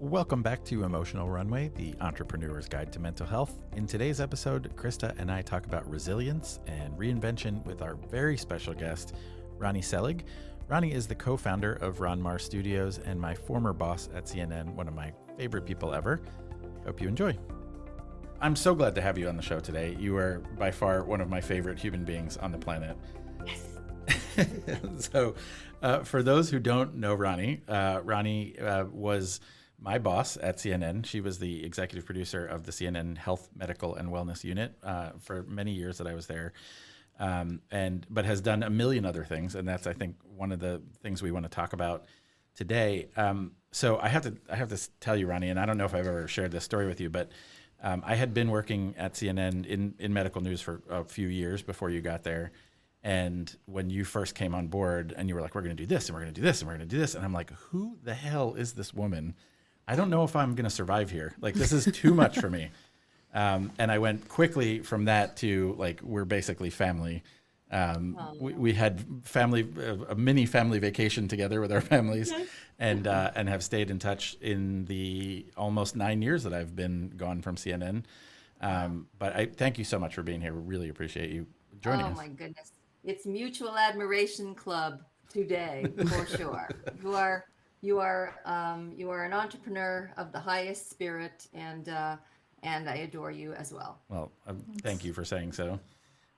Welcome back to Emotional Runway, the entrepreneur's guide to mental health. In today's episode, Krista and I talk about resilience and reinvention with our very special guest, Roni Selig. Roni is the co-founder of Ronmar Studios and my former boss at CNN, one of my favorite people ever. Hope you enjoy. I'm so glad to have you on the show today. You are by far one of my favorite human beings on the planet. Yes. So for those who don't know Roni, Roni was my boss at CNN. She was the executive producer of the CNN Health, Medical, and Wellness Unit for many years that I was there, but has done a million other things, and that's I think one of the things we want to talk about today. So I have to tell you, Roni, and I don't know if I've ever shared this story with you, but I had been working at CNN in medical news for a few years before you got there. And when you first came on board, and you were like, "We're going to do this, and we're going to do this, and we're going to do this," and I'm like, "Who the hell is this woman? I don't know if I'm going to survive here. Like, this is too much for me." And I went quickly from that to like, we're basically family. We had a mini family vacation together with our families, and have stayed in touch in the almost 9 years that I've been gone from CNN. But I thank you so much for being here. We really appreciate you joining us. Oh my goodness. It's mutual admiration club today, for sure. You are an entrepreneur of the highest spirit, and I adore you as well. Well, thank you for saying so.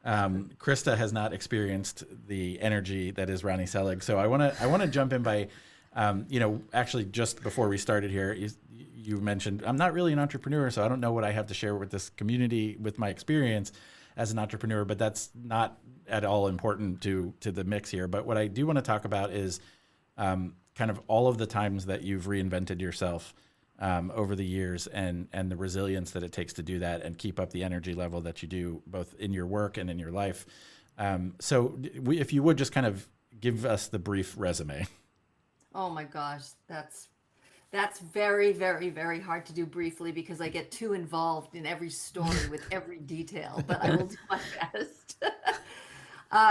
Krista has not experienced the energy that is Roni Selig, so I want to jump in by, actually just before we started here, you mentioned I'm not really an entrepreneur, so I don't know what I have to share with this community with my experience as an entrepreneur, but that's not at all important to the mix here. But what I do want to talk about is kind of all of the times that you've reinvented yourself over the years, and the resilience that it takes to do that and keep up the energy level that you do both in your work and in your life. So if you would just kind of give us the brief resume. Oh my gosh, that's very, very, very hard to do briefly because I get too involved in every story with every detail, but I will do my best.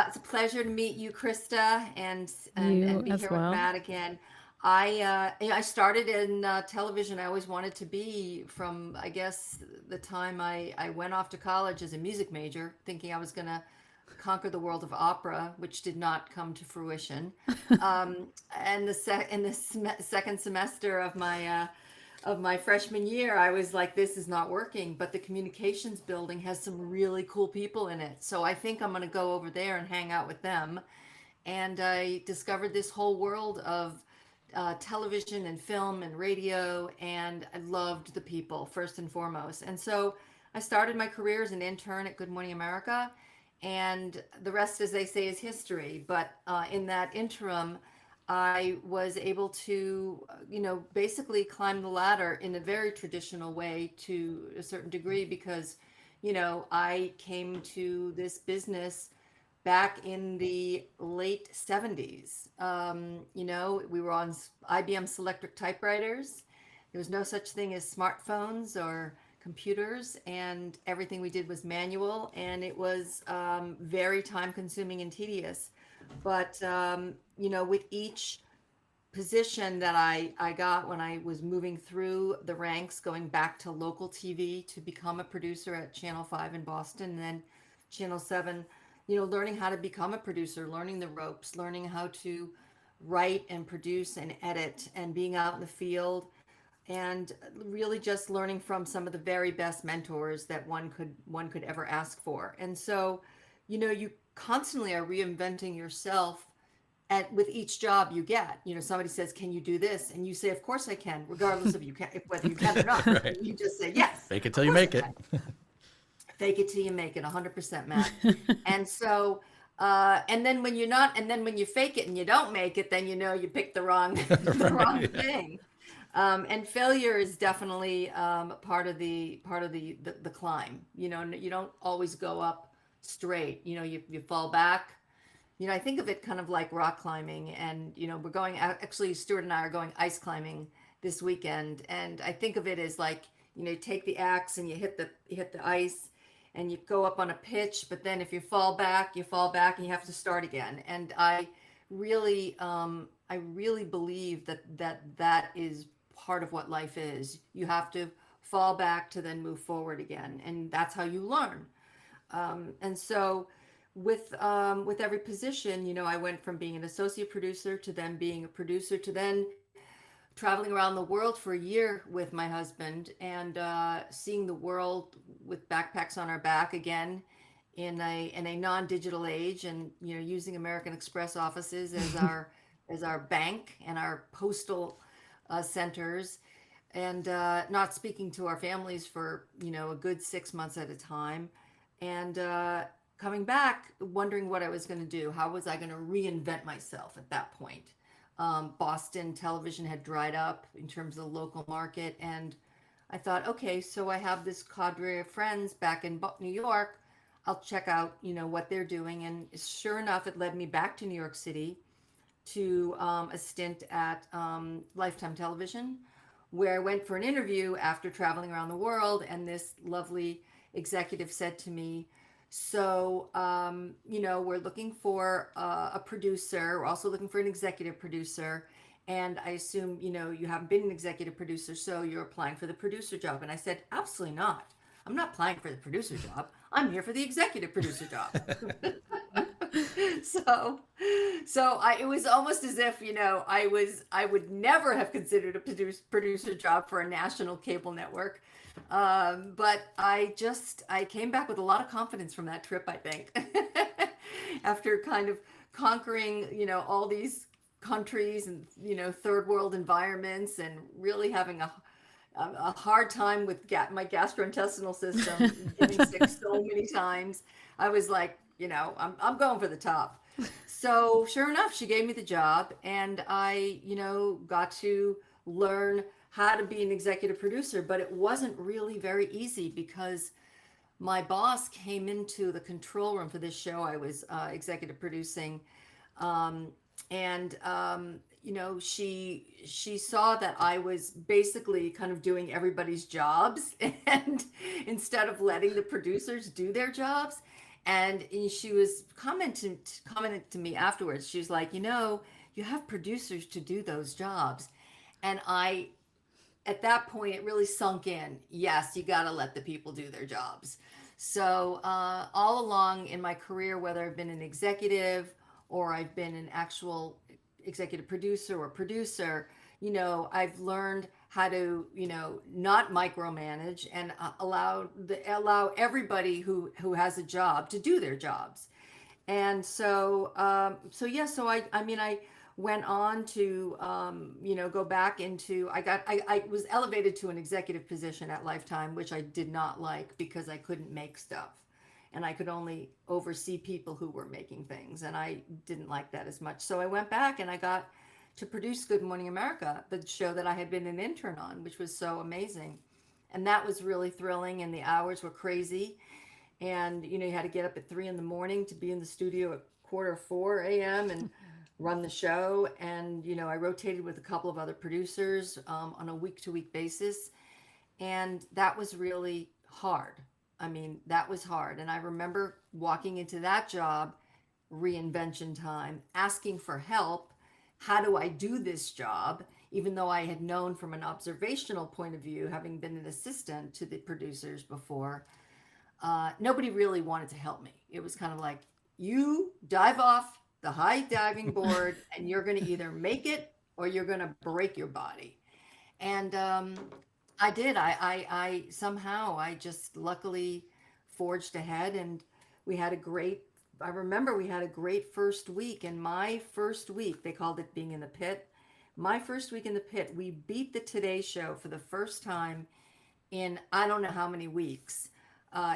It's a pleasure to meet you, Krista, and be as here well. with Matt again. I started in television. I always wanted to be from, I guess, the time I went off to college as a music major, thinking I was going to conquer the world of opera, which did not come to fruition. And the second semester of my freshman year, I was like, this is not working, but the communications building has some really cool people in it. So I think I'm going to go over there and hang out with them. And I discovered this whole world of television and film and radio, and I loved the people first and foremost. And so I started my career as an intern at Good Morning America, and the rest, as they say, is history. But in that interim, I was able to, basically climb the ladder in a very traditional way to a certain degree because, I came to this business back in the late 70s. We were on IBM Selectric typewriters. There was no such thing as smartphones or computers, and everything we did was manual, and it was very time consuming and tedious. But, with each position that I got when I was moving through the ranks, going back to local TV to become a producer at Channel 5 in Boston, and then Channel 7, learning how to become a producer, learning the ropes, learning how to write and produce and edit, and being out in the field, and really just learning from some of the very best mentors that one could ever ask for. And so, you constantly are reinventing yourself with each job you get. Somebody says, "Can you do this?" And you say, "Of course I can," regardless of whether you can or not. Right. You just say, "Yes." Fake it till you make it. Fake it till you make it, 100%, Matt. And so, and then when you fake it and you don't make it, then you picked the wrong wrong thing. And failure is definitely part of the climb. You don't always go up straight. You fall back. I think of it kind of like rock climbing, and we're going, actually Stuart and I are going ice climbing this weekend, and I think of it as like, you take the axe and you hit the ice, and you go up on a pitch, but then if you fall back and you have to start again. And I really believe that is part of what life is. You have to fall back to then move forward again, and that's how you learn. And so with every position, I went from being an associate producer to then being a producer to then traveling around the world for a year with my husband and seeing the world with backpacks on our back again in a non-digital age, and using American Express offices as our bank and our postal centers, and not speaking to our families for a good 6 months at a time, and coming back wondering what I was going to do. How was I going to reinvent myself at that point? Boston television had dried up in terms of the local market, and I thought, okay, so I have this cadre of friends back in New York. I'll check out what they're doing, and sure enough, it led me back to New York City to a stint at Lifetime Television, where I went for an interview after traveling around the world. And this lovely executive said to me, so, we're looking for a producer. We're also looking for an executive producer. And I assume, you haven't been an executive producer, so you're applying for the producer job. And I said, absolutely not. I'm not applying for the producer job. I'm here for the executive producer job. so it was almost as if I would never have considered a producer job for a national cable network, but I came back with a lot of confidence from that trip, I think. After kind of conquering all these countries and third world environments, and really having a hard time with my gastrointestinal system, getting sick so many times. I was like, I'm going for the top. So sure enough, she gave me the job, and I, got to learn how to be an executive producer. But it wasn't really very easy, because my boss came into the control room for this show I was executive producing, and she saw that I was basically kind of doing everybody's jobs, and instead of letting the producers do their jobs. And she was commenting to me afterwards. She was like, you have producers to do those jobs. And at that point, it really sunk in. Yes, you got to let the people do their jobs. So all along in my career, whether I've been an executive or I've been an actual executive producer or producer, I've learned how to, not micromanage, and allow everybody who has a job to do their jobs. And so I went on to go back into, I was elevated to an executive position at Lifetime, which I did not like, because I couldn't make stuff, and I could only oversee people who were making things, and I didn't like that as much. So I went back and I got to produce Good Morning America, the show that I had been an intern on, which was so amazing. And that was really thrilling, and the hours were crazy. And you had to get up at 3 a.m. to be in the studio at 3:45 a.m. and run the show. And I rotated with a couple of other producers on a week-to-week basis, and that was really hard. I mean, that was hard. And I remember walking into that job, reinvention time, asking for help. How do I do this job? Even though I had known from an observational point of view, having been an assistant to the producers before, nobody really wanted to help me. It was kind of like, you dive off the high diving board, and you're going to either make it or you're going to break your body. And I did. I somehow, I just luckily forged ahead, and I remember we had a great first week. And my first week, they called it being in the pit. My first week in the pit, we beat the Today Show for the first time in I don't know how many weeks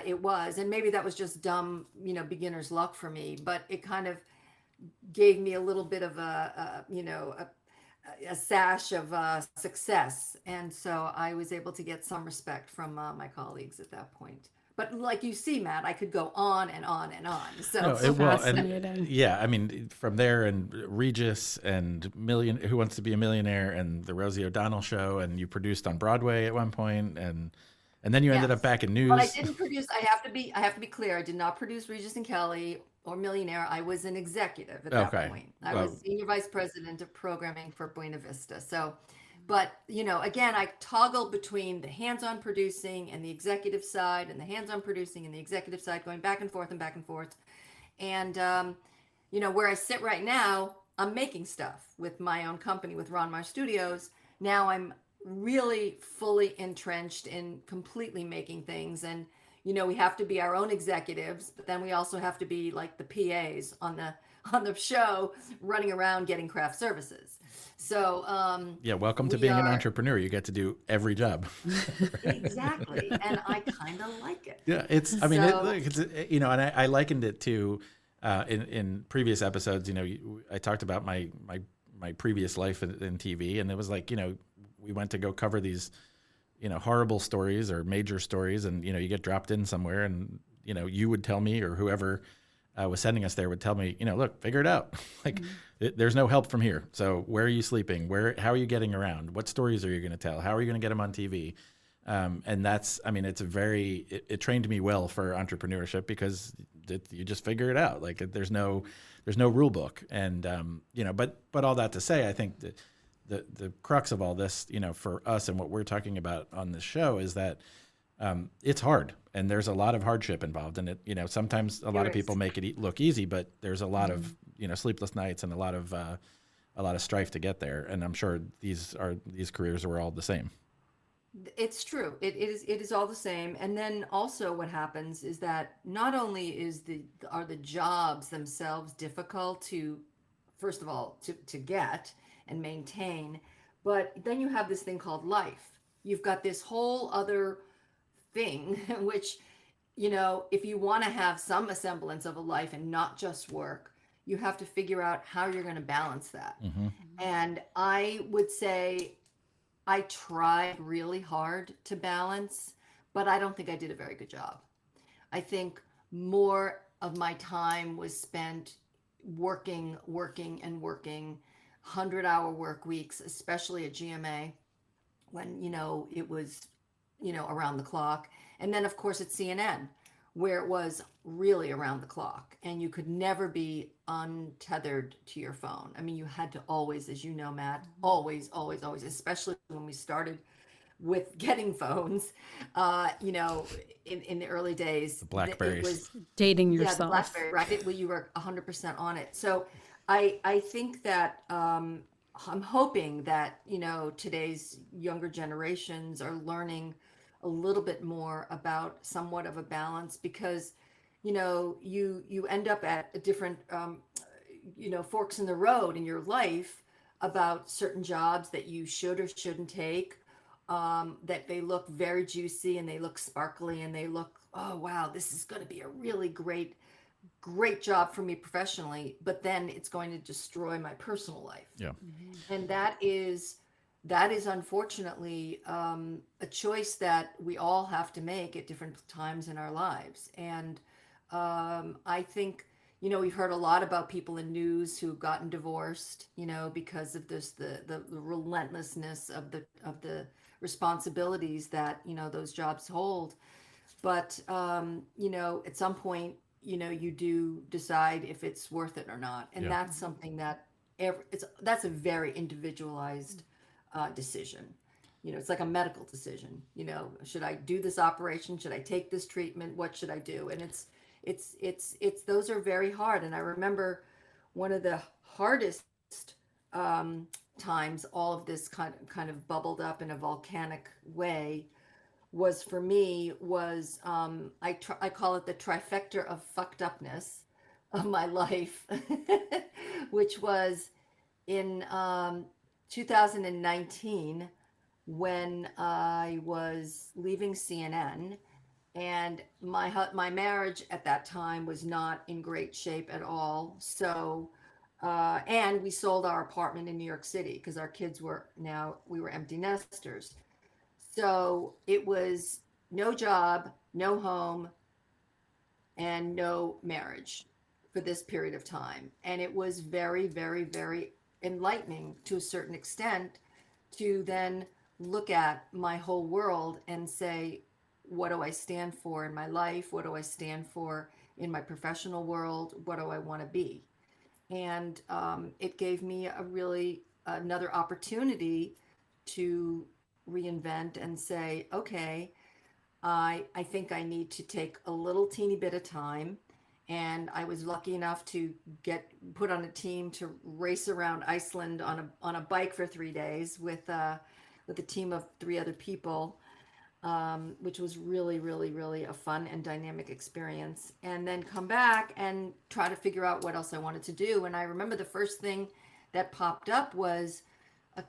it was. And maybe that was just dumb, beginner's luck for me, but it kind of gave me a little bit of a sash of success. And so I was able to get some respect from my colleagues at that point. But like you see, Matt, I could go on and on and on. So No, it's it will. fascinating. And yeah, I mean, from there, and Regis and Who Wants to Be a Millionaire and the Rosie O'Donnell Show, and you produced on Broadway at one point, and then you ended up yes. back in news. But I didn't produce. I have to be clear. I did not produce Regis and Kelly or Millionaire. I was an executive at that Okay. point. I Well, was senior vice president of programming for Buena Vista. So But again, I toggle between the hands-on producing and the executive side, and the hands-on producing and the executive side, going back and forth and back and forth. And where I sit right now, I'm making stuff with my own company, with Ronmar Studios. Now I'm really fully entrenched in completely making things. And we have to be our own executives, but then we also have to be like the PAs on the show, running around getting craft services. So Yeah, welcome to we being an are entrepreneur. You get to do every job. exactly, and I kind of like it. Yeah, I mean, So it's, and I likened it to, in previous episodes, I talked about my previous life in TV, and it was like, we went to go cover these, horrible stories or major stories, and, you get dropped in somewhere, and, you would tell me, or whoever was sending us there would tell me, look, figure it out. Like, there's no help from here. So where are you sleeping? How are you getting around? What stories are you going to tell? How are you going to get them on TV? And that's, I mean, it trained me well for entrepreneurship, because you just figure it out. Like, there's no rule book. And, but all that to say, I think the crux of all this, for us and what we're talking about on this show is that, it's hard, and there's a lot of hardship involved in it. Sometimes a lot of people make it look easy, but there's a lot of, sleepless nights and a lot of strife to get there. And I'm sure these careers were all the same. it's true. It is all the same. And then also what happens is that not only are the jobs themselves difficult to, first of all, to get and maintain, but then you have this thing called life. You've got this whole other thing, which, if you want to have some semblance of a life and not just work, you have to figure out how you're going to balance that. Mm-hmm. And I would say I tried really hard to balance, but I don't think I did a very good job. I think more of my time was spent working, and working 100-hour work weeks, especially at GMA, when, it was, around the clock. And then, of course, at CNN, where it was really around the clock, and you could never be untethered to your phone. I mean, you had to always, as you know, Matt, always, always, always, especially when we started with getting phones, in the early days. The Blackberries. It was, Dating yeah, the yourself. BlackBerry, right? You were 100% on it. So I think that I'm hoping that, today's younger generations are learning a little bit more about somewhat of a balance, because, you end up at a different, forks in the road in your life about certain jobs that you should or shouldn't take, that they look very juicy and they look sparkly and they look, oh, wow, this is going to be a really great job for me professionally, but then it's going to destroy my personal life. Yeah. And that is unfortunately a choice that we all have to make at different times in our lives. And I think, we've heard a lot about people in news who've gotten divorced, because of the relentlessness of the responsibilities that, those jobs hold. But, at some point, you do decide if it's worth it or not. And Yeah. that's something that that's a very individualized decision. It's like a medical decision. Should I do this operation? Should I take this treatment? What should I do? And it's those are very hard. And I remember one of the hardest times all of this kind of bubbled up in a volcanic way was for me was I call it the trifecta of fucked upness of my life, which was in 2019 when I was leaving CNN, and my marriage at that time was not in great shape at all. So and we sold our apartment in New York City because our kids we were empty nesters. So it was no job, no home, and no marriage for this period of time. And it was very, very, very enlightening to a certain extent to then look at my whole world and say, what do I stand for in my life? What do I stand for in my professional world? What do I want to be? And it gave me another opportunity to reinvent and say, okay, I think I need to take a little teeny bit of time. And I was lucky enough to get put on a team to race around Iceland on a bike for 3 days with a team of three other people, which was really, really, really a fun and dynamic experience. And then come back and try to figure out what else I wanted to do. And I remember the first thing that popped up was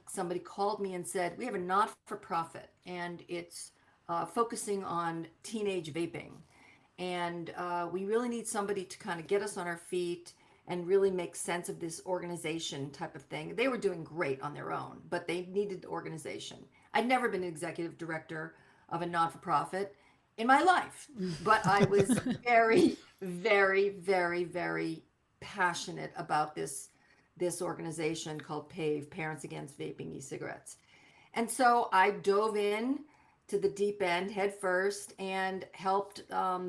somebody called me and said, "We have a not for profit, and it's focusing on teenage vaping. And we really need somebody to kind of get us on our feet and really make sense of this organization type of thing." They were doing great on their own, but they needed organization. I'd never been an executive director of a non-for-profit in my life, but I was very, very, very, very passionate about this organization called PAVE, Parents Against Vaping E-Cigarettes. And so I dove in to the deep end head first and helped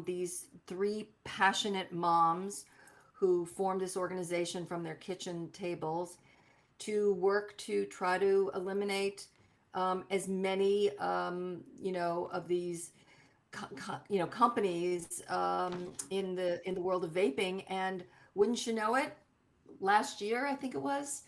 these three passionate moms who formed this organization from their kitchen tables to work to try to eliminate as many of these companies in the world of vaping. And wouldn't you know it, last year I think it was,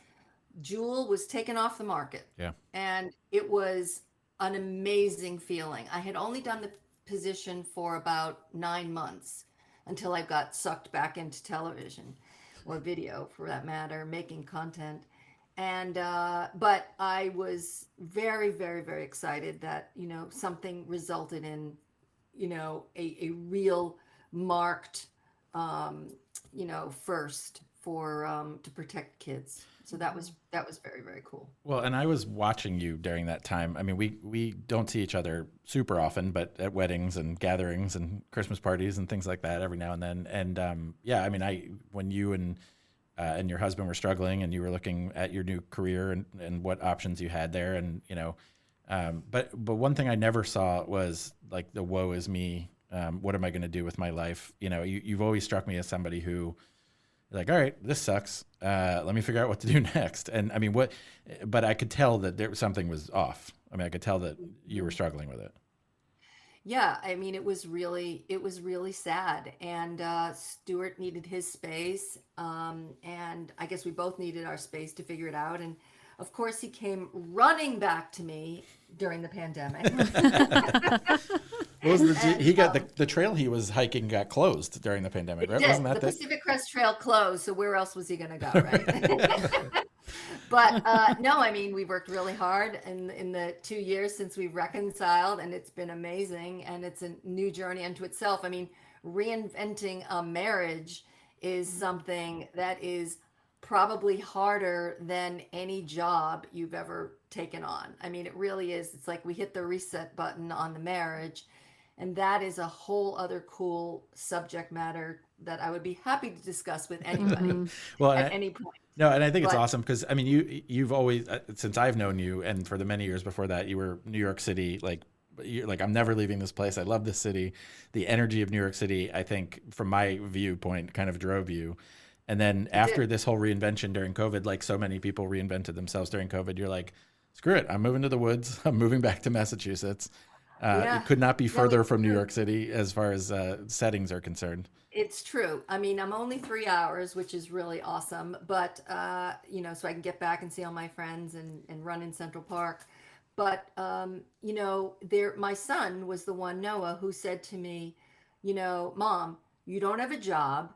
Juul was taken off the market. Yeah. And it was an amazing feeling. I had only done the position for about 9 months until I got sucked back into television or video for that matter, making content. And but I was very, very, very excited that something resulted in a real marked first for to protect kids. So that was very, very cool. Well, and I was watching you during that time. I mean, we don't see each other super often, but at weddings and gatherings and Christmas parties and things like that every now and then. And yeah, I mean, when you and your husband were struggling and you were looking at your new career and what options you had there, and but one thing I never saw was like the woe is me. What am I going to do with my life? You've always struck me as somebody who, like, all right, this sucks. Let me figure out what to do next. And I mean, but I could tell that something was off. I mean, I could tell that you were struggling with it. Yeah, I mean, it was really sad. And Stuart needed his space, and I guess we both needed our space to figure it out. And of course, he came running back to me during the pandemic. What was he got the trail he was hiking got closed during the pandemic, right? Wasn't that the Pacific Crest Trail closed? So where else was he going to go, right? But no, I mean, we worked really hard in the 2 years since we've reconciled, and it's been amazing, and it's a new journey unto itself. I mean, reinventing a marriage is something that is probably harder than any job you've ever taken on. I mean, it really is. It's like we hit the reset button on the marriage, and that is a whole other cool subject matter that I would be happy to discuss with anybody well, at any point. No, and I think it's awesome because I mean, you've always, since I've known you, and for the many years before that, you were New York City. Like, you're like, I'm never leaving this place. I love this city. The energy of New York City, I think, from my viewpoint, kind of drove you. And then after this whole reinvention during COVID, like so many people reinvented themselves during COVID, you're like, screw it. I'm moving to the woods. I'm moving back to Massachusetts. It could not be further from New York City as far as settings are concerned. It's true. I mean, I'm only 3 hours, which is really awesome. But, so I can get back and see all my friends and run in Central Park. But, my son was the one, Noah, who said to me, Mom, you don't have a job.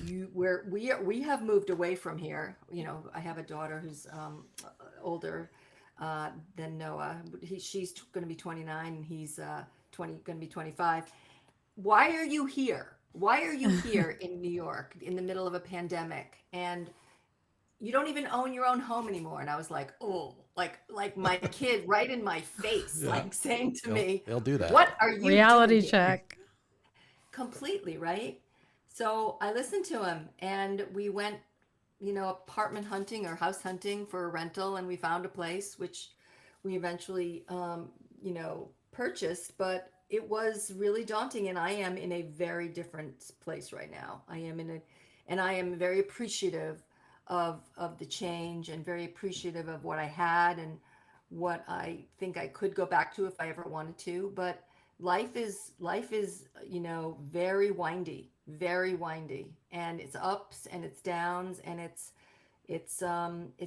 We have moved away from here. I have a daughter who's older than Noah. She's going to be 29 and he's going to be 25. Why are you here? Why are you here in New York in the middle of a pandemic? And you don't even own your own home anymore. And I was like, oh, like my kid right in my face, like saying to me, they'll do that. What are you reality doing check? Here? Completely, right? So I listened to him and we went, apartment hunting or house hunting for a rental, and we found a place which we eventually, purchased, but it was really daunting, and I am in a very different place right now. And I am very appreciative of the change and very appreciative of what I had and what I think I could go back to if I ever wanted to. But life is, very windy, and it's ups and it's downs, and it's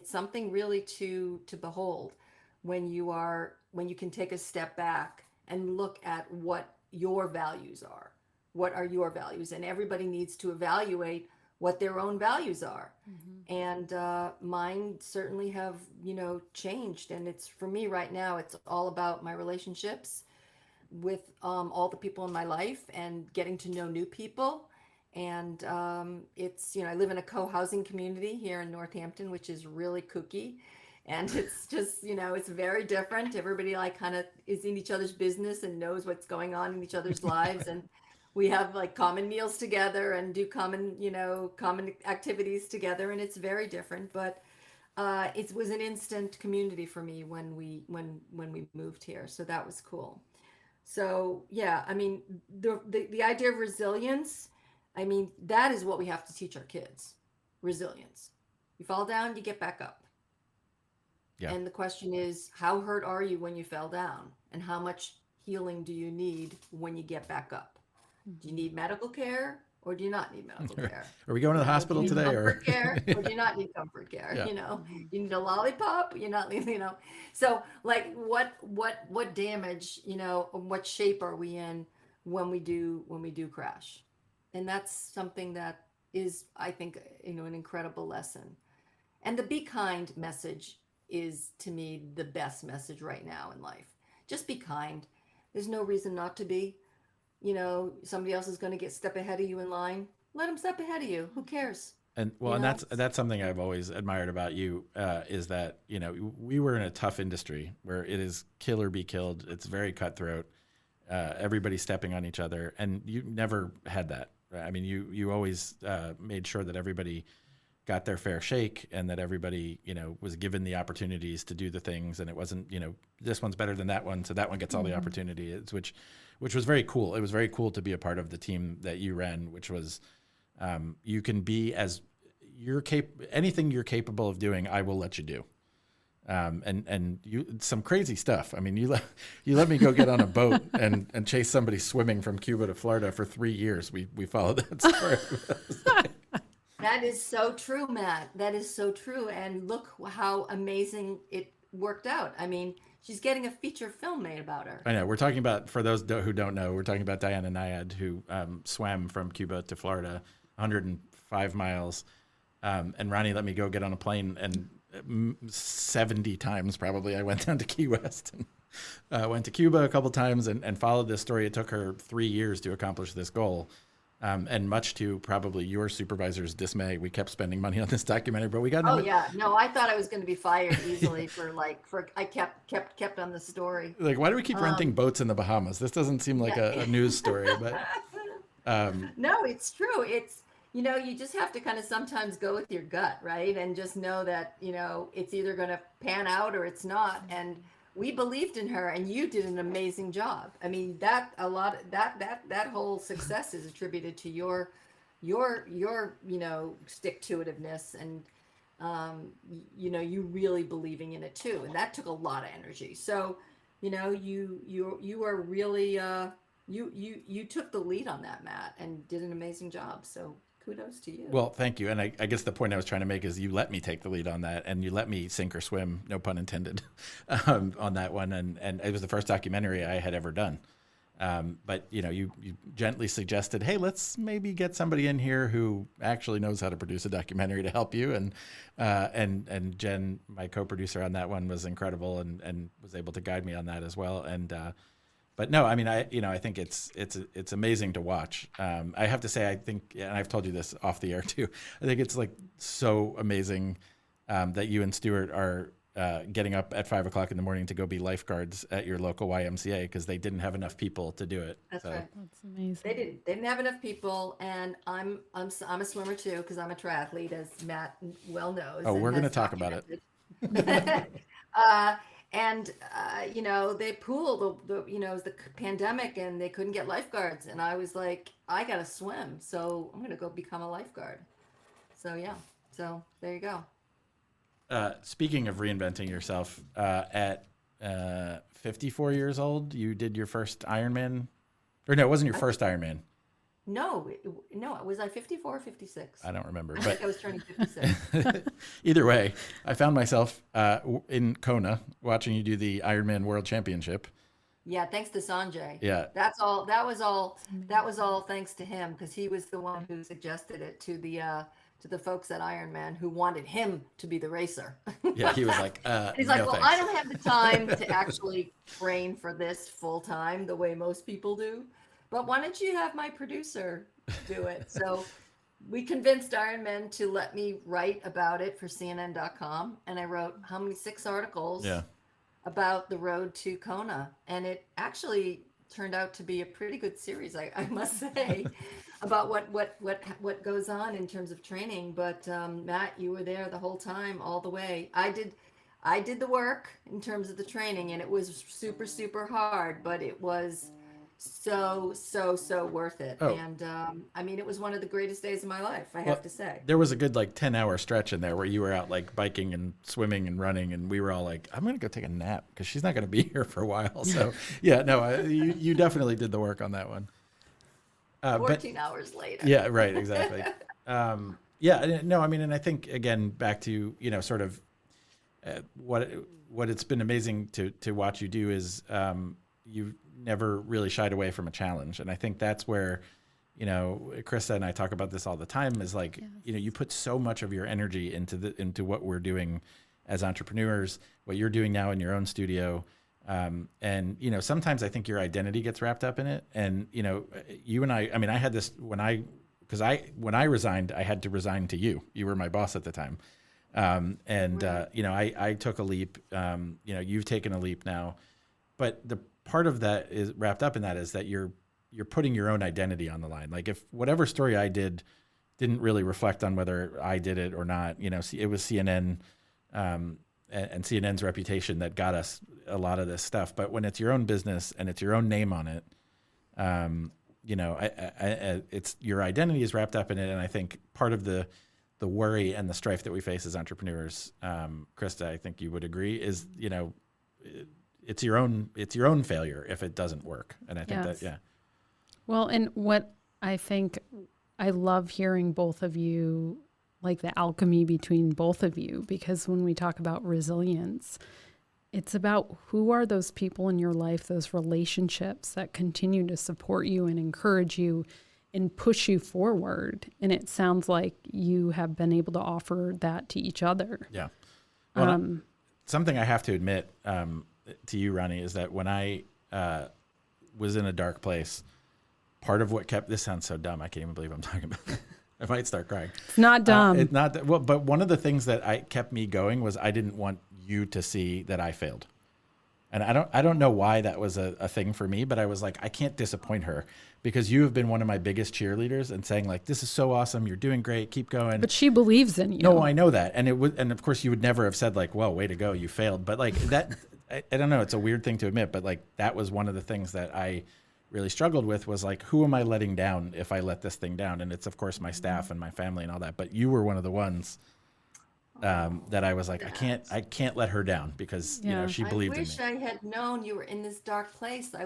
something really to behold when you can take a step back and look at what your values are. What are your values? And everybody needs to evaluate what their own values are. And mine certainly have, changed. And it's for me right now, it's all about my relationships with all the people in my life and getting to know new people. And it's, I live in a co-housing community here in Northampton, which is really kooky. And it's just, it's very different. Everybody like kind of is in each other's business and knows what's going on in each other's lives. And we have like common meals together and do common activities together. And it's very different. But it was an instant community for me when we moved here. So that was cool. So yeah, I mean, the idea of resilience, I mean, that is what we have to teach our kids. Resilience. You fall down, you get back up. Yeah. And the question is, how hurt are you when you fell down? And how much healing do you need when you get back up? Do you need medical care or do you not need medical care? Are we going to the hospital do you need today comfort care or do you not need comfort care? Yeah. You need a lollipop, you're not, So like what damage, what shape are we in when we do crash? And that's something that is, I think, an incredible lesson. And the be kind message is to me the best message right now in life. Just be kind. There's no reason not to be. Somebody else is going to step ahead of you in line. Let them step ahead of you. Who cares? And well, and that's something I've always admired about you, is that, we were in a tough industry where it is kill or be killed. It's very cutthroat. Everybody's stepping on each other, and you never had that. I mean, you always made sure that everybody got their fair shake and that everybody, was given the opportunities to do the things. And it wasn't, this one's better than that one, so that one gets all the opportunity, which was very cool. It was very cool to be a part of the team that you ran, which was, you can be as anything you're capable of doing, I will let you do. And you, some crazy stuff. I mean, you let me go get on a boat and chase somebody swimming from Cuba to Florida for 3 years. We followed that story. That is so true, Matt. That is so true. And look how amazing it worked out. I mean, she's getting a feature film made about her. I know. We're talking about, for those who don't know, we're talking about Diana Nyad, who swam from Cuba to Florida, 105 miles. And Roni let me go get on a plane, and 70 times probably I went down to Key West and went to Cuba a couple times and followed this story. It took her 3 years to accomplish this goal. And much to probably your supervisor's dismay, we kept spending money on this documentary, but we got. Oh yeah, no, I thought I was going to be fired easily I kept on the story. Like, why do we keep renting boats in the Bahamas? This doesn't seem like a news story, but. No, it's true. It's, you just have to kind of sometimes go with your gut, right? And just know that, it's either going to pan out or it's not. And we believed in her, and you did an amazing job. I mean, that whole success is attributed to your stick to itiveness and you really believing in it too. And that took a lot of energy. So, you are really you took the lead on that, Matt, and did an amazing job. So kudos to you. Well, thank you. And I guess the point I was trying to make is you let me take the lead on that, and you let me sink or swim, no pun intended, on that one. And it was the first documentary I had ever done. But you gently suggested, hey, let's maybe get somebody in here who actually knows how to produce a documentary to help you. And Jen, my co-producer on that one, was incredible and was able to guide me on that as well. But no, I mean, I think it's amazing to watch. I have to say, I think, and I've told you this off the air too, I think it's like so amazing that you and Stuart are getting up at 5 o'clock in the morning to go be lifeguards at your local YMCA because they didn't have enough people to do it. That's right. That's amazing. They didn't have enough people, and I'm a swimmer too because I'm a triathlete, as Matt well knows. Oh, we're going to talk about it. They pooled it was the pandemic and they couldn't get lifeguards. And I was like, I got to swim. So I'm going to go become a lifeguard. So, yeah. So there you go. Speaking of reinventing yourself, at 54 years old, you did your first Ironman. Or no, it wasn't your I first Ironman. No, no, was I 54 or 56? I don't remember, I but think I was turning 56. either way, I found myself in Kona watching you do the Ironman World Championship. Yeah, thanks to Sanjay. Yeah, That's all. That was all thanks to him because he was the one who suggested it to the folks at Ironman who wanted him to be the racer. yeah. He was like, He's like, no well, I thanks. don't have the time to actually train for this full time the way most people do. But why don't you have my producer do it? So we convinced Ironman to let me write about it for CNN.com. And I wrote how many 6 articles Yeah. about the road to Kona. And it actually turned out to be a pretty good series, I must say, about what goes on in terms of training. But Matt, you were there the whole time, all the way. I did the work in terms of the training, and it was super, super hard, but it was so worth it. Oh, And I mean, it was one of the greatest days of my life, I well, have to say. there was a good like 10-hour stretch in there where you were out like biking and swimming and running, and we were all like, I'm going to go take a nap because she's not going to be here for a while. So yeah, no, you definitely did the work on that one. But 14 hours later. yeah, right, exactly. Yeah, no, I mean, and I think again back to sort of what it's been amazing to watch you do is you've never really shied away from a challenge, and I think that's where Krista and I talk about this all the time is like you put so much of your energy into what we're doing as entrepreneurs, what you're doing now in your own studio. And sometimes I think your identity gets wrapped up in it. And you and I mean, I had this when I resigned, I had to resign to you. You were my boss at the time. I took a leap. You've taken a leap now, but the part of that is wrapped up in that is that you're putting your own identity on the line. Like if whatever story I didn't really reflect on whether I did it or not, it was CNN, and CNN's reputation that got us a lot of this stuff. But when it's your own business and it's your own name on it, it's your identity is wrapped up in it. And I think part of the worry and the strife that we face as entrepreneurs, Krista, I think you would agree, is it's your own failure if it doesn't work. And I think Yes. that Well, and what I think I love hearing both of you, like the alchemy between both of you, because when we talk about resilience, it's about who are those people in your life, those relationships that continue to support you and encourage you and push you forward. And it sounds like you have been able to offer that to each other. Yeah. Well, something I have to admit to you, Roni, is that when I was in a dark place, part of what kept, this sounds so dumb, I can't even believe I'm talking about it. I might start crying. It's not dumb. It's not that, well, but one of the things that kept me going was I didn't want you to see that I failed. And I don't know why that was a thing for me, but I was like, I can't disappoint her because you have been one of my biggest cheerleaders and saying like, this is so awesome. You're doing great. Keep going. But she believes in you. No, I know that. And and of course you would never have said like, well, way to go. You failed. But like that, I don't know. It's a weird thing to admit, but like that was one of the things that I really struggled with was like, who am I letting down if I let this thing down? And it's of course my staff and my family and all that, but you were one of the ones that I was like, I can't let her down because she believed in me. I wish I had known you were in this dark place. I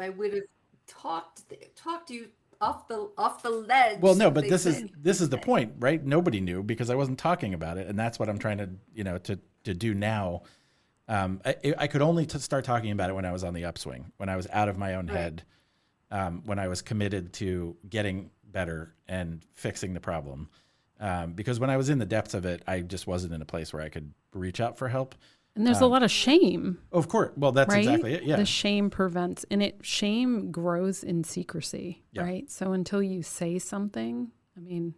would have talked to you off the ledge. Well, no, but this is the point, right? Nobody knew because I wasn't talking about it, and that's what I'm trying to to do now. I could only start talking about it when I was on the upswing, when I was out of my own head, when I was committed to getting better and fixing the problem. Because when I was in the depths of it, I just wasn't in a place where I could reach out for help. And there's a lot of shame. Of course. Well, that's right? exactly it. Yeah. The shame prevents, and shame grows in secrecy, Yeah. right? So until you say something, I mean.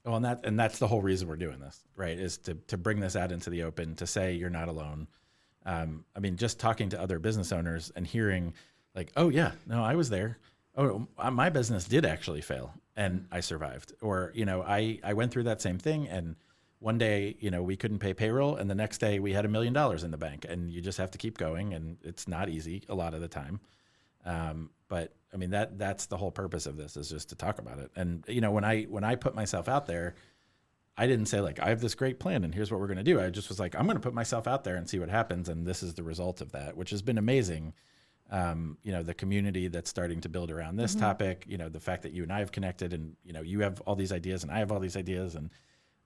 Well, and that's the whole reason we're doing this, right? Is to bring this out into the open, to say you're not alone. I mean, just talking to other business owners and hearing like, oh yeah, no, I was there. Oh, my business did actually fail and I survived. Or, I went through that same thing and one day, we couldn't pay payroll and the next day we had $1 million in the bank and you just have to keep going and it's not easy a lot of the time. But I mean, that's the whole purpose of this is just to talk about it. And, when I put myself out there, I didn't say like, I have this great plan and here's what we're going to do. I just was like, I'm going to put myself out there and see what happens. And this is the result of that, which has been amazing. The community that's starting to build around this topic, the fact that you and I have connected and, you have all these ideas and I have all these ideas and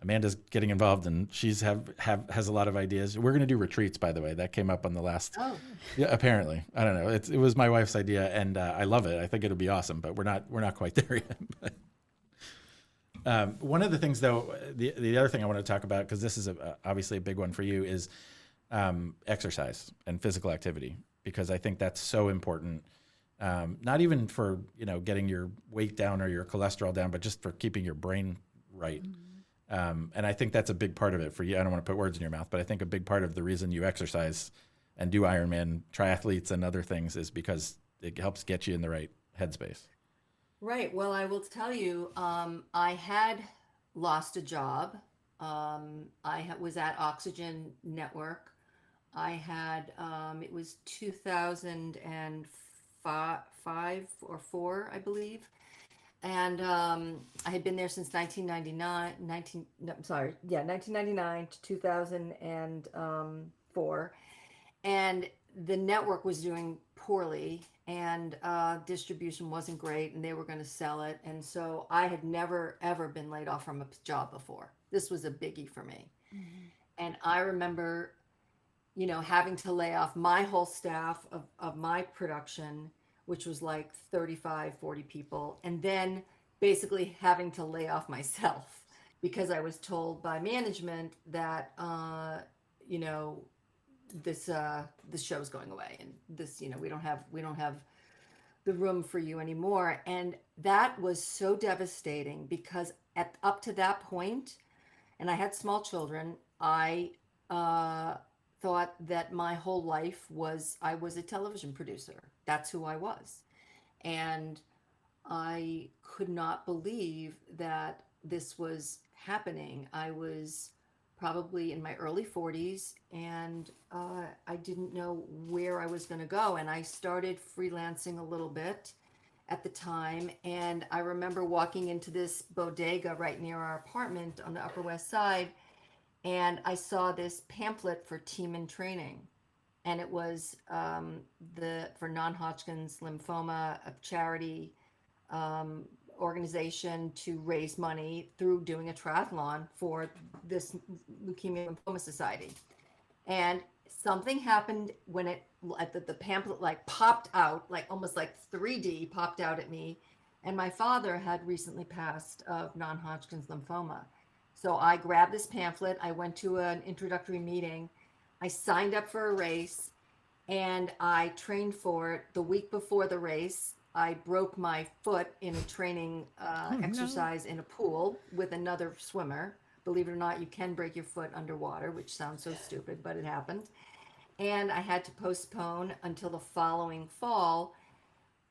Amanda's getting involved and she's has a lot of ideas. We're going to do retreats, by the way. That came up on the last, yeah, apparently. I don't know. It was my wife's idea and I love it. I think it'll be awesome, but we're not quite there yet. One of the things, though, the other thing I want to talk about, because this is obviously a big one for you, is exercise and physical activity, because I think that's so important. Not even for getting your weight down or your cholesterol down, but just for keeping your brain right. And I think that's a big part of it for you. I don't want to put words in your mouth, but I think a big part of the reason you exercise and do Ironman triathletes and other things is because it helps get you in the right headspace. Right. Well, I will tell you, I had lost a job. Was at Oxygen Network. I had, it was 2005 or 4, I believe. And I had been there since 1999 to 2004. And the network was doing poorly and distribution wasn't great and they were going to sell it. And so I had never, ever been laid off from a job before. This was a biggie for me. And I remember, having to lay off my whole staff of my production, which was like 35, 40 people, and then basically having to lay off myself because I was told by management that, this show's going away and this, we don't have the room for you anymore. And that was so devastating because up to that point, and I had small children, I thought that my whole life I was a television producer. That's who I was. And I could not believe that this was happening. I was probably in my early 40s and I didn't know where I was going to go. And I started freelancing a little bit at the time. And I remember walking into this bodega right near our apartment on the Upper West Side. And I saw this pamphlet for Team in Training. And it was for non-Hodgkin's lymphoma, a charity organization to raise money through doing a triathlon for this Leukemia Lymphoma Society. And something happened when the pamphlet like popped out, like almost like 3D popped out at me. And my father had recently passed of non-Hodgkin's lymphoma. So I grabbed this pamphlet. I went to an introductory meeting. I signed up for a race and I trained for it. The week before the race, I broke my foot in a training exercise in a pool with another swimmer. Believe it or not, you can break your foot underwater, which sounds so stupid, but it happened. And I had to postpone until the following fall.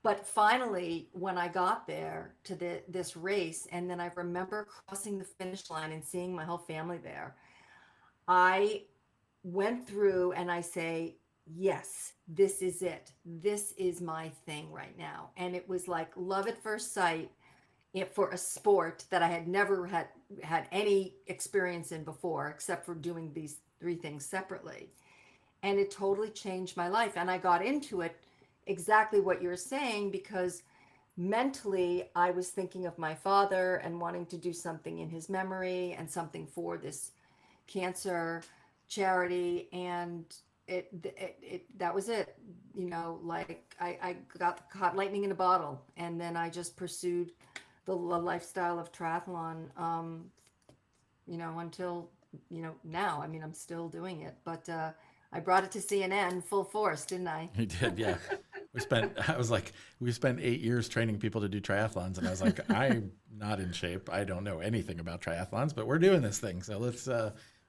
But finally, when I got there to this race, and then I remember crossing the finish line and seeing my whole family there, I went through and I say, yes, this is it. This is my thing right now. And it was like love at first sight for a sport that I had never had any experience in before, except for doing these 3 things separately. And it totally changed my life. And I got into it exactly what you're saying, because mentally I was thinking of my father and wanting to do something in his memory and something for this cancer charity. And that was it. Like I got caught lightning in a bottle, and then I just pursued the lifestyle of triathlon, until, now. I mean, I'm still doing it, but I brought it to CNN full force, didn't I? You did, yeah. We spent 8 years training people to do triathlons, and I was like, I'm not in shape. I don't know anything about triathlons, but we're doing this thing. So let's,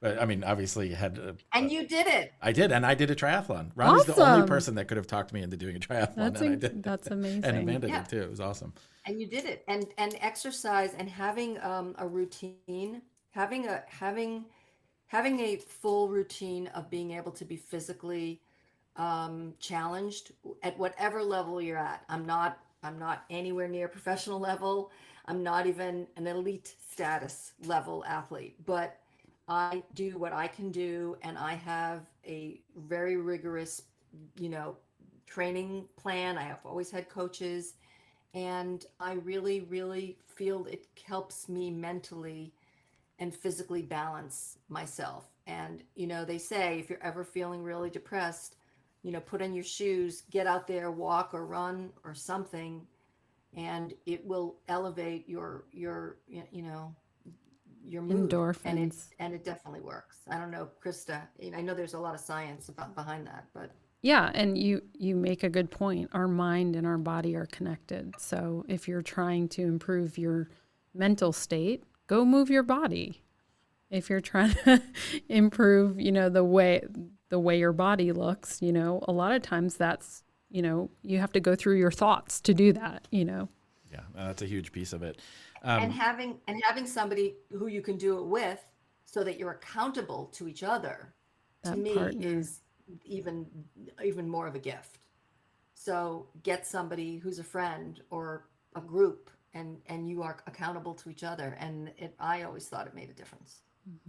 but I mean, obviously you had to, and you did it. I did, and I did a triathlon. Ronnie's the only person that could have talked me into doing a triathlon, and I did. That's amazing. And Amanda did too. It was awesome. And you did it. And exercise and having a routine, having a full routine of being able to be physically challenged at whatever level you're at. I'm not I'm not anywhere near professional level. I'm not even an elite status level athlete, but I do what I can do, and I have a very rigorous, you know, training plan. I have always had coaches, and I really, really feel it helps me mentally and physically balance myself. And, you know, they say if you're ever feeling really depressed, you know, put on your shoes, get out there, walk or run or something, and it will elevate your you know, your mood. Endorphins. And it definitely works. I don't know, Krista, I know there's a lot of science about behind that, but Yeah, and you make a good point. Our mind and our body are connected. So if you're trying to improve your mental state, go move your body. If you're trying to improve, you know, the way your body looks, you know, a lot of times that's, you know, you have to go through your thoughts to do that, you know. Yeah, that's a huge piece of it. and having somebody who you can do it with so that you're accountable to each other, to That me, partner. is even more of a gift. So get somebody who's a friend or a group, and you are accountable to each other, and I always thought it made a difference.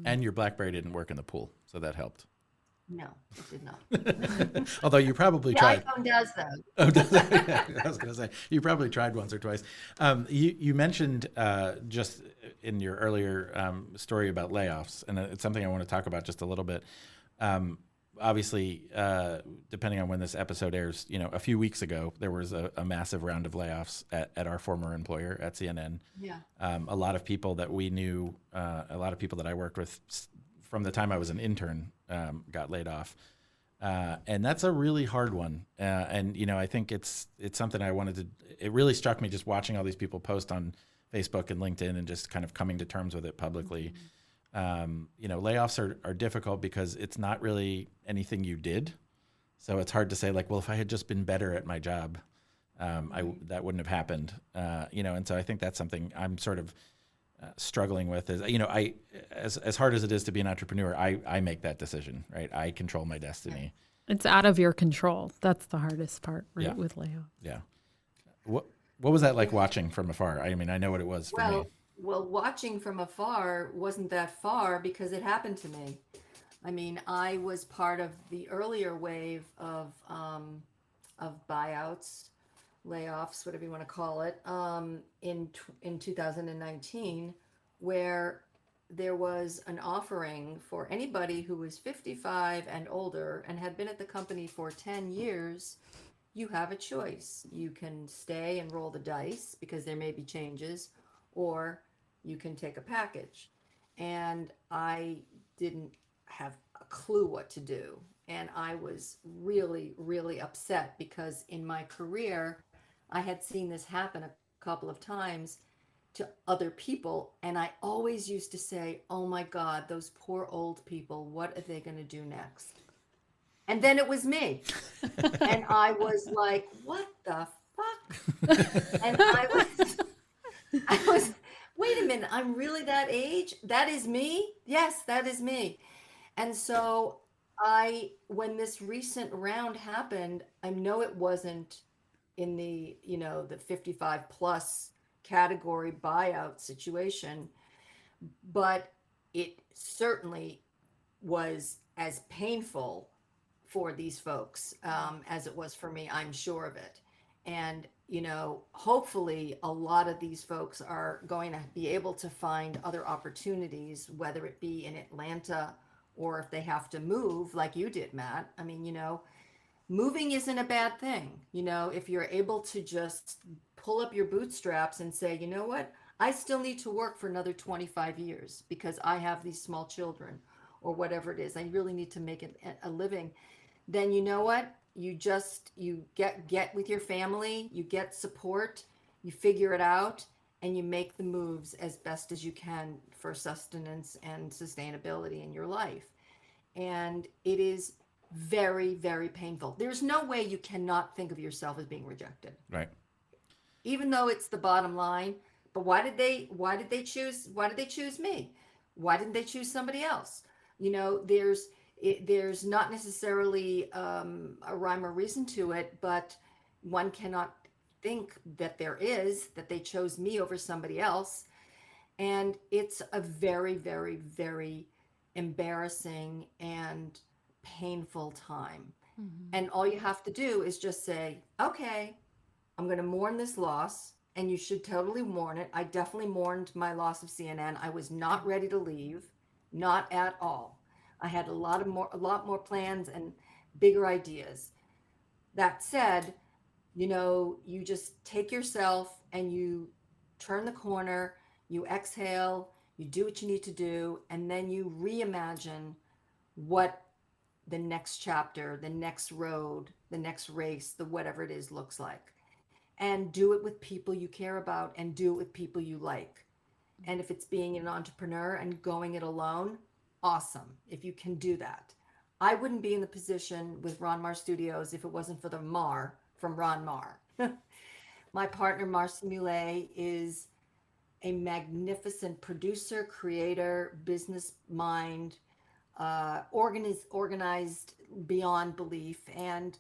And your BlackBerry didn't work in the pool, so that helped. No, it did not. Although you probably The tried. iPhone does, though. Oh, does it? Yeah, I was going to say, you probably tried once or twice. You mentioned just in your earlier story about layoffs, and it's something I want to talk about just a little bit. Obviously, depending on when this episode airs, you know, a few weeks ago, there was a massive round of layoffs at our former employer at CNN. Yeah. A lot of people that we knew, a lot of people that I worked with from the time I was an intern got laid off. And that's a really hard one. And, you know, I think it's something I wanted to, it really struck me just watching all these people post on Facebook and LinkedIn and just kind of coming to terms with it publicly. You know, layoffs are difficult because it's not really anything you did. So it's hard to say like, well, if I had just been better at my job, that wouldn't have happened. You know, and so I think that's something I'm sort of struggling with is, you know, as hard as it is to be an entrepreneur, I make that decision, right? I control my destiny. It's out of your control. That's the hardest part, right? Yeah. With layoff. Yeah. What was that like watching from afar? I mean, I know what it was for me. Well, watching from afar wasn't that far because it happened to me. I mean, I was part of the earlier wave of buyouts, layoffs, whatever you want to call it, in 2019, where there was an offering for anybody who was 55 and older and had been at the company for 10 years. You have a choice. You can stay and roll the dice because there may be changes, or you can take a package. And I didn't have a clue what to do. And I was really, really upset because in my career, I had seen this happen a couple of times to other people. And I always used to say, oh my God, those poor old people, what are they going to do next? And then it was me. And I was like, what the fuck? And I was, wait a minute, I'm really that age? That is me? Yes, that is me. And so when this recent round happened, I know it wasn't in the, you know, the 55 plus category buyout situation, but it certainly was as painful for these folks as it was for me. I'm sure of it. And, you know, hopefully a lot of these folks are going to be able to find other opportunities, whether it be in Atlanta or if they have to move like you did, Matt. I mean, you know, moving isn't a bad thing. You know, if you're able to just pull up your bootstraps and say, you know what, I still need to work for another 25 years because I have these small children or whatever it is. I really need to make it a living. Then you know what? You get with your family, you get support, you figure it out, and you make the moves as best as you can for sustenance and sustainability in your life. And it is very, very painful. There's no way you cannot think of yourself as being rejected. Right. Even though it's the bottom line. But why did they choose me? Why didn't they choose somebody else? You know, there's not necessarily a rhyme or reason to it, but one cannot think that there is, that they chose me over somebody else. And it's a very, very, very embarrassing and painful time. And all you have to do is just say, okay, I'm going to mourn this loss. And you should totally mourn it. I definitely mourned my loss of CNN. I was not ready to leave, not at all. I had a lot more plans and bigger ideas. That said, you just take yourself and you turn the corner, you exhale, you do what you need to do, and then you reimagine what the next chapter, the next road, the next race, the whatever it is looks like. And do it with people you care about and do it with people you like. And if it's being an entrepreneur and going it alone, awesome. If you can do that. I wouldn't be in the position with Ron Mar Studios if it wasn't for the Mar from Ron Mar. My partner, Marcy Muley, is a magnificent producer, creator, business mind, organized beyond belief. And,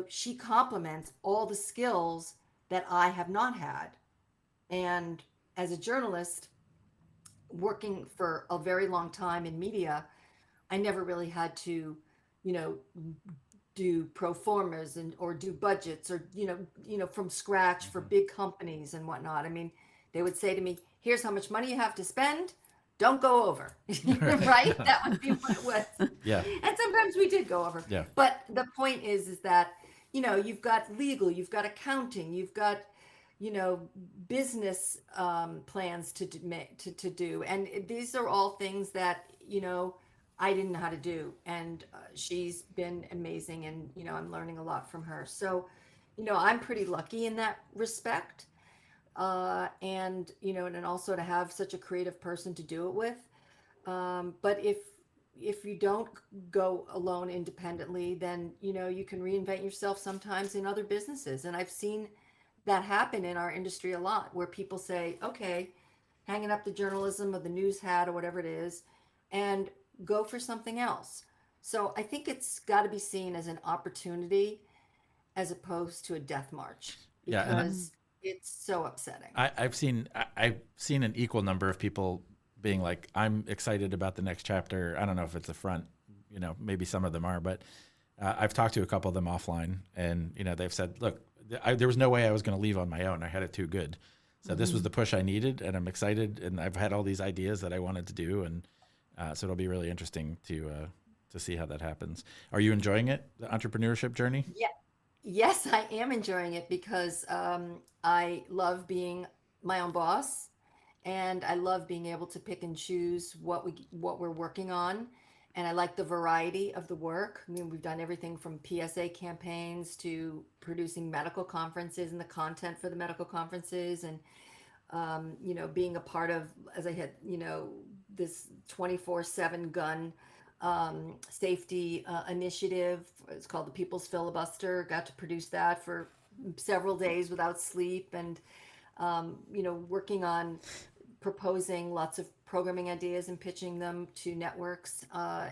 she complements all the skills that I have not had. And as a journalist, working for a very long time in media, I never really had to, do pro formas or do budgets or, from scratch for big companies and whatnot. I mean, they would say to me, here's how much money you have to spend. Don't go over, right? That would be what it was. Yeah. And sometimes we did go over. Yeah. But the point is that, you've got legal, you've got accounting, you've got, business plans to do. And these are all things that, I didn't know how to do. And she's been amazing. And, I'm learning a lot from her. So, I'm pretty lucky in that respect. And also to have such a creative person to do it with. But if you don't go alone independently, then, you can reinvent yourself sometimes in other businesses. And I've seen that happen in our industry a lot, where people say, okay, hanging up the journalism or the news hat or whatever it is, and go for something else. So I think it's got to be seen as an opportunity as opposed to a death march, because it's so upsetting. I've seen an equal number of people being like, I'm excited about the next chapter. I don't know if it's a front, maybe some of them are, but I've talked to a couple of them offline, and, they've said, look, there was no way I was going to leave on my own. I had it too good. So this was the push I needed, and I'm excited, and I've had all these ideas that I wanted to do. And so it'll be really interesting to see how that happens. Are you enjoying it, the entrepreneurship journey? Yeah. Yes, I am enjoying it because I love being my own boss, and I love being able to pick and choose what we're working on. And I like the variety of the work. I mean, we've done everything from PSA campaigns to producing medical conferences and the content for the medical conferences, and being a part of, as I had, this 24/7 gun safety initiative. It's called the People's Filibuster. Got to produce that for several days without sleep, and working on proposing lots of programming ideas and pitching them to networks.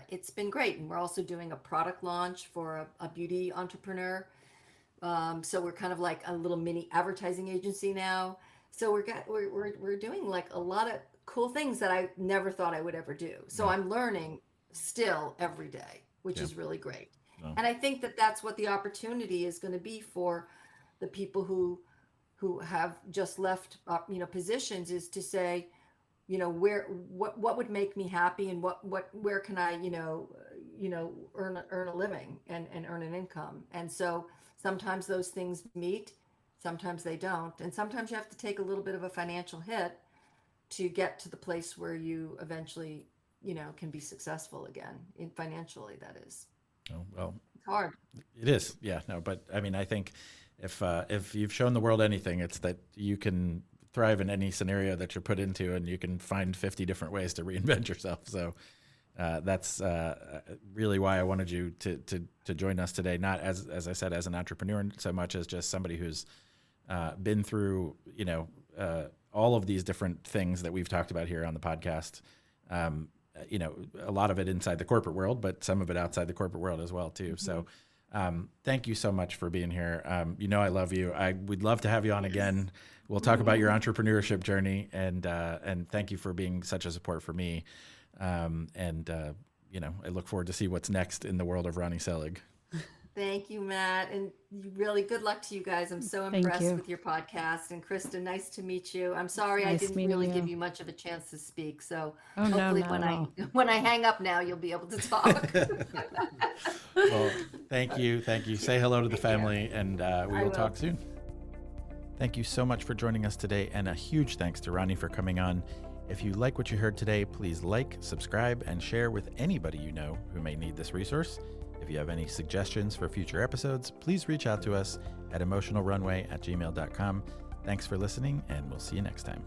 It's been great. And we're also doing a product launch for a beauty entrepreneur. So we're kind of like a little mini advertising agency now. So we're doing like a lot of cool things that I never thought I would ever do. So I'm learning still every day, which is really great. And I think that that's what the opportunity is going to be for the people who have just left, positions, is to say, what would make me happy, and where can I, earn a living and earn an income. And so sometimes those things meet, sometimes they don't. And sometimes you have to take a little bit of a financial hit to get to the place where you eventually, can be successful again financially, that is. Oh, well, it's hard. It is. Yeah, no, but I mean, I think if you've shown the world anything, it's that you can thrive in any scenario that you're put into, and you can find 50 different ways to reinvent yourself. So that's really why I wanted you to join us today, not as I said, as an entrepreneur so much as just somebody who's been through, all of these different things that we've talked about here on the podcast. A lot of it inside the corporate world, but some of it outside the corporate world as well too. Mm-hmm. So Thank you so much for being here. I love you. I would love to have you on again. We'll talk about your entrepreneurship journey, and thank you for being such a support for me. I look forward to see what's next in the world of Roni Selig. Thank you, Matt. And really good luck to you guys. I'm so Thank impressed you. with your podcast. And Krista, nice to meet you. I'm sorry I Nice didn't meeting really you. give you much of a chance to speak. So Oh, no, hopefully not at all. when I hang up now, you'll be able to talk. Well, thank you. Say hello to the Take care. family, and we I will will. talk soon. Thank you so much for joining us today, and a huge thanks to Roni for coming on. If you like what you heard today, please like, subscribe, and share with anybody you know who may need this resource. If you have any suggestions for future episodes, please reach out to us at emotionalrunway@gmail.com. Thanks for listening, and we'll see you next time.